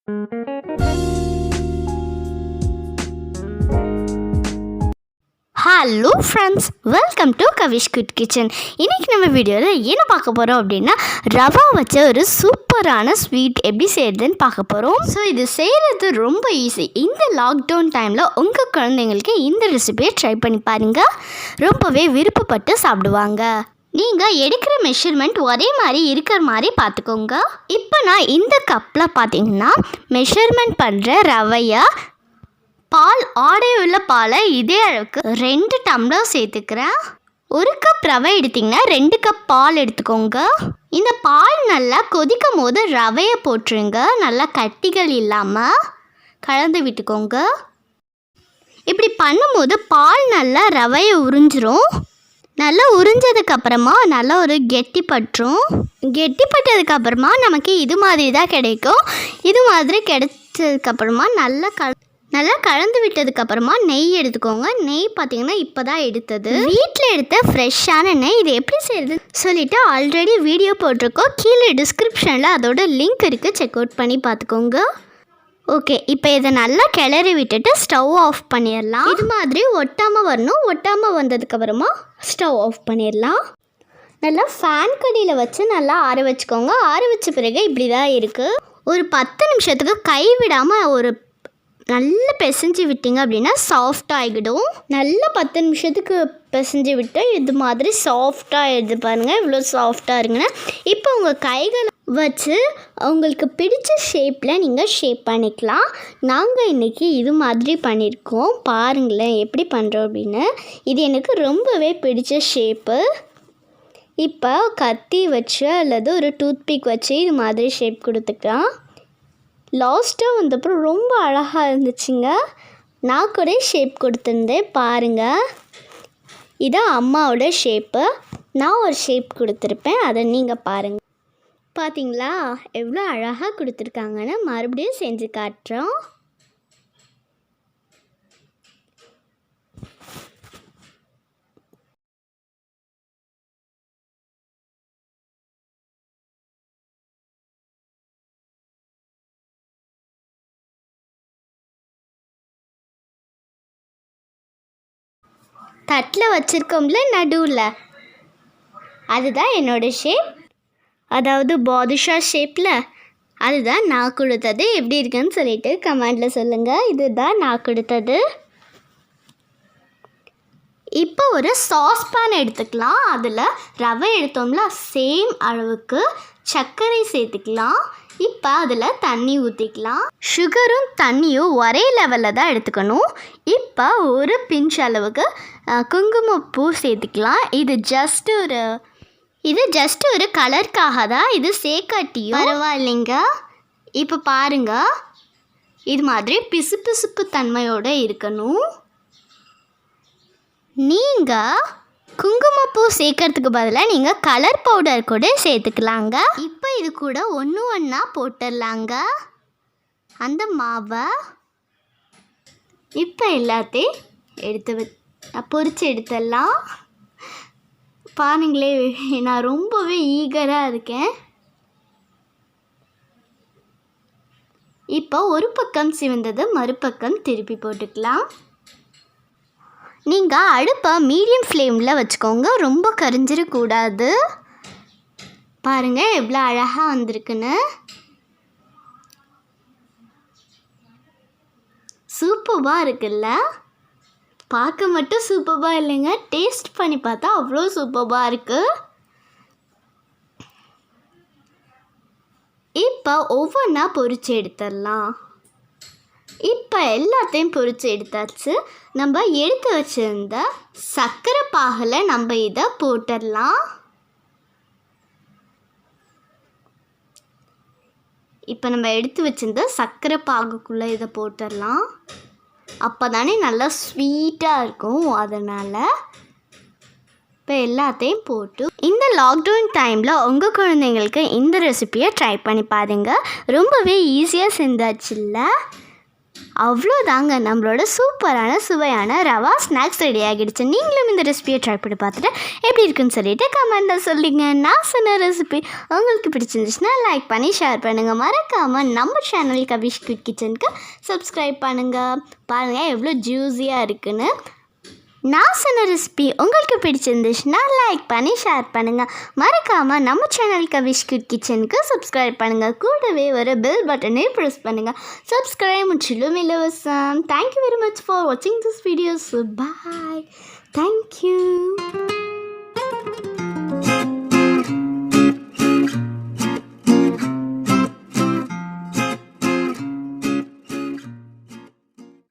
Hello friends, welcome to Kavish good kitchen. இன்றைக்கி நம்ம வீடியோவில் என்ன பார்க்க போகிறோம் அப்படின்னா, ரவா வச்ச ஒரு சூப்பரான ஸ்வீட் எப்படி செய்கிறதுன்னு பார்க்க போகிறோம். ஸோ இது செய்கிறது ரொம்ப ஈஸி. இந்த லாக்டவுன் டைமில் உங்கள் குழந்தைங்களுக்கு இந்த ரெசிபியை ட்ரை பண்ணி பாருங்கள். ரொம்பவே விருப்பப்பட்டு சாப்பிடுவாங்க. நீங்கள் எடுக்கிற மெஷர்மெண்ட் ஒரே மாதிரி இருக்கிற மாதிரி பார்த்துக்கோங்க. இப்போ நான் இந்த கப்பில் பார்த்தீங்கன்னா மெஷர்மெண்ட் பண்ணுற ரவையை பால் ஆடை உள்ள பாலை இதே அளவுக்கு 2 டம்ளர் சேர்த்துக்கிறேன். 1 கப் ரவை எடுத்திங்கன்னா 2 கப் பால் எடுத்துக்கோங்க. இந்த பால் நல்லா கொதிக்கும் போது ரவையை போட்டுருங்க. நல்லா கட்டிகள் இல்லாமல் கலந்து விட்டுக்கோங்க. இப்படி பண்ணும்போது பால் நல்லா ரவையை உறிஞ்சிரும். நல்லா உறிஞ்சதுக்கப்புறமா நல்லா ஒரு கெட்டிப்பட்டதுக்கப்புறமா நமக்கு இது மாதிரி தான் கிடைக்கும். இது மாதிரி கிடைச்சதுக்கப்புறமா நல்லா கலந்து விட்டதுக்கப்புறமா நெய் எடுத்துக்கோங்க. நெய் பார்த்திங்கன்னா இப்போ தான் எடுத்தது, வீட்டில் எடுத்த ஃப்ரெஷ்ஷான நெய். இது எப்படி செய்யுது சொல்லிவிட்டு ஆல்ரெடி வீடியோ போட்டிருக்கோம். கீழே டிஸ்கிரிப்ஷனில் அதோட லிங்க் இருக்குது, செக் அவுட் பண்ணி பார்த்துக்கோங்க. ஓகே, இப்போ இதை நல்லா கிளறி விட்டுட்டு ஸ்டவ் ஆஃப் பண்ணிடலாம். இது மாதிரி ஒட்டாமல் வரணும். ஒட்டாமல் வந்ததுக்கப்புறமா ஸ்டவ் ஆஃப் பண்ணிடலாம். நல்லா ஃபேன் கடியில் வச்சு நல்லா ஆற வச்சுக்கோங்க. ஆற வச்ச பிறகு இப்படி தான் இருக்குது. ஒரு 10 நிமிஷத்துக்கு கை விடாமல் நல்லா பிசைஞ்சு விட்டீங்க அப்படின்னா சாஃப்டாக ஆகிடும். நல்லா 10 நிமிஷத்துக்கு பிசைஞ்சு விட்டு இது மாதிரி சாஃப்டாக எடுத்து பாருங்கள். இவ்வளோ சாஃப்டாக இருங்கன்னா இப்போ உங்கள் கைகளை வச்சு உங்களுக்கு பிடிச்ச ஷேப்பில் நீங்கள் ஷேப் பண்ணிக்கலாம். நாங்கள் இன்றைக்கி இது மாதிரி பண்ணியிருக்கோம். பாருங்களேன் எப்படி பண்ணுறோம் அப்படின்னு. இது எனக்கு ரொம்பவே பிடிச்ச ஷேப்பு. இப்போ கத்தி வச்சு அல்லது ஒரு டூத்பிக் வச்சு இது மாதிரி ஷேப் கொடுத்துக்கலாம். லாஸ்ட்டாக வந்தப்பறம் ரொம்ப அழகாக இருந்துச்சுங்க. நான் கூட ஷேப் கொடுத்துருந்தேன் பாருங்கள். இதான் அம்மாவோட ஷேப்பு. நான் ஒரு ஷேப் கொடுத்துருப்பேன், அதை நீங்கள் பாருங்கள். பார்த்தீங்களா எவ்வளோ அழகாக கொடுத்துருக்காங்கன்னு. மறுபடியும் செஞ்சு காட்டுறோம். தட்டில் வச்சுருக்கோம்ல நடுவில், அதுதான் என்னோடய ஷேப். அதாவது பாதுஷா ஷேப்பில். அதுதான் நான் கொடுத்தது. எப்படி இருக்குன்னு சொல்லிட்டு கமெண்டில் சொல்லுங்கள். இதுதான் நான் கொடுத்தது. இப்போ ஒரு சாஸ்பேன் எடுத்துக்கலாம். அதில் ரவை எடுத்தோம்ல சேம் அளவுக்கு சர்க்கரை சேர்த்துக்கலாம். இப்போ அதில் தண்ணி ஊற்றிக்கலாம். சுகரும் தண்ணியும் ஒரே லெவலில் தான் எடுத்துக்கணும். இப்போ ஒரு பிஞ்ச் அளவுக்கு குங்குமப்பூ சேர்த்துக்கலாம். இது ஜஸ்ட் ஒரு கலருக்காக தான். இது சேர்க்காட்டியும் பரவாயில்லைங்க. இப்போ பாருங்கள், இது மாதிரி பிசுபிசுப்பு தன்மையோடு இருக்கணும். நீங்கள் குங்குமப்பூ சேர்க்கறதுக்கு பதிலாக நீங்கள் கலர் பவுடர் கூட சேர்த்துக்கலாங்க. இப்போ இது கூட ஒன்றா போட்டுடலாங்க அந்த மாவை. இப்போ எல்லாத்தையும் பொரிச்சு எடுத்துடலாம். பாருங்களே, நான் ரொம்பவே ஈகராக இருக்கேன். இப்போ ஒரு பக்கம் சிவந்தது மறுபக்கம் திருப்பி போட்டுக்கலாம். நீங்கள் அடுப்பை மீடியம் ஃப்ளேமில் வச்சுக்கோங்க, ரொம்ப கரிஞ்சிடக்கூடாது. பாருங்கள் எவ்வளோ அழகாக வந்திருக்குன்னு. சூப்பராக இருக்குல்ல? பார்க்க மட்டும் சூப்பராக இல்லைங்க, டேஸ்ட் பண்ணி பார்த்தா அவ்வளோ சூப்பராக இருக்குது. இப்போ ஒவ்வொன்றா பொரிச்சு எடுத்துடலாம். இப்போ எல்லாத்தையும் பொரிச்சு எடுத்தாச்சு. நம்ம எடுத்து வச்சுருந்த சர்க்கரை பாகில் நம்ம இதை போட்டுடலாம். இப்போ நம்ம எடுத்து வச்சுருந்த சர்க்கரை பாகுக்குள்ளே இதை போட்டுடலாம். அப்போ தானே நல்லா ஸ்வீட்டாக இருக்கும். அதனால் இப்போ எல்லாத்தையும் போட்டு இந்த லாக்டவுன் டைமில் உங்கள் குழந்தைங்களுக்கு இந்த ரெசிபியை ட்ரை பண்ணி பாருங்கள். ரொம்பவே ஈஸியாக செஞ்சாச்சுல்ல? அவ்வளோதாங்க, நம்மளோட சூப்பரான சுவையான ரவா ஸ்நாக்ஸ் ரெடி ஆகிடுச்சு. நீங்களும் இந்த ரெசிபியை ட்ரை பண்ணி பார்த்துட்டு எப்படி இருக்குன்னு சொல்லிட்டு கமெண்ட்டில் சொல்லிங்க. நான் சொன்ன ரெசிபி உங்களுக்கு பிடிச்சிருந்துச்சுன்னா லைக் பண்ணி ஷேர் பண்ணுங்கள். மறக்காமல் நம்ம சேனல் கவிஷ் குயிக் கிச்சனுக்கு சப்ஸ்கிரைப் பண்ணுங்கள். பாருங்கள் எவ்வளோ ஜூஸியாக இருக்குன்னு. நான் சொன்ன ரெசிபி உங்களுக்கு பிடிச்சிருந்துச்சுன்னா லைக் பண்ணி ஷேர் பண்ணுங்கள். மறக்காமல் நம்ம சேனல் கவிஷ் குயிக் கிச்சனுக்கு சப்ஸ்கிரைப் பண்ணுங்கள். கூடவே ஒரு பெல் பட்டனை ப்ரெஸ் பண்ணுங்கள். சப்ஸ்கிரைப் முற்றிலும் இலவசம். தேங்க்யூ வெரி மச் ஃபார் வாட்சிங் திஸ் வீடியோஸ். பாய். தேங்க்யூ.